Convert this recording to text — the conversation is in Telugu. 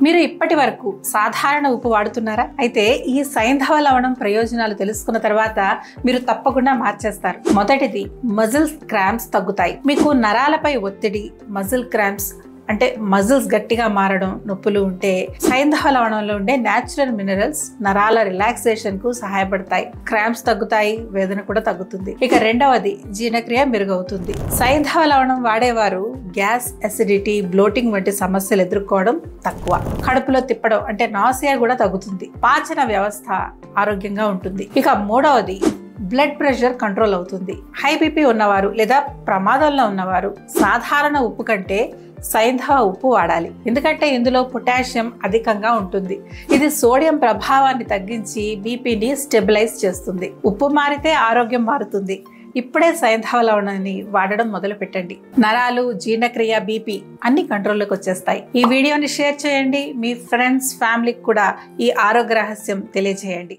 మీరు ఇప్పటి వరకు సాధారణ ఉప్పు వాడుతున్నారా? అయితే ఈ సైంధవ లవణం ప్రయోజనాలు తెలుసుకున్న తర్వాత మీరు తప్పకుండా మార్చేస్తారు. మొదటిది, మజిల్స్ క్రాంప్స్ తగ్గుతాయి. మీకు నరాలపై ఒత్తిడి, మజిల్ క్రాంప్స్ అంటే మజిల్స్ గట్టిగా మారడం, నొప్పులు ఉంటే సైంధవ లవణంలో ఉండే న్యాచురల్ మినరల్స్ నరాల రిలాక్సేషన్ కు సహాయపడతాయి. క్రాంప్స్ తగ్గుతాయి, వేదన కూడా తగ్గుతుంది. ఇక రెండవది, జీర్ణక్రియ మెరుగవుతుంది. సైంధవ లవణం వాడేవారు గ్యాస్, అసిడిటీ, బ్లోటింగ్ వంటి సమస్యలు ఎదుర్కోవడం తక్కువ. కడుపులో తిప్పడం అంటే నాసియా కూడా తగ్గుతుంది. పాచన వ్యవస్థ ఆరోగ్యంగా ఉంటుంది. ఇక మూడవది, బ్లడ్ ప్రెషర్ కంట్రోల్ అవుతుంది. హై బీపీ ఉన్నవారు లేదా ప్రమాదంలో ఉన్నవారు సాధారణ ఉప్పు కంటే సైంధవ ఉప్పు వాడాలి. ఎందుకంటే ఇందులో పొటాషియం అధికంగా ఉంటుంది. ఇది సోడియం ప్రభావాన్ని తగ్గించి బీపీని స్టెబిలైజ్ చేస్తుంది. ఉప్పు మారితే ఆరోగ్యం మారుతుంది. ఇప్పుడే సైంధవ లవణాన్ని వాడడం మొదలు పెట్టండి. నరాలు, జీర్ణక్రియ, బీపీ అన్ని కంట్రోల్లోకి వచ్చేస్తాయి. ఈ వీడియోని షేర్ చేయండి. మీ ఫ్రెండ్స్, ఫ్యామిలీకి కూడా ఈ ఆరోగ్య రహస్యం తెలియజేయండి.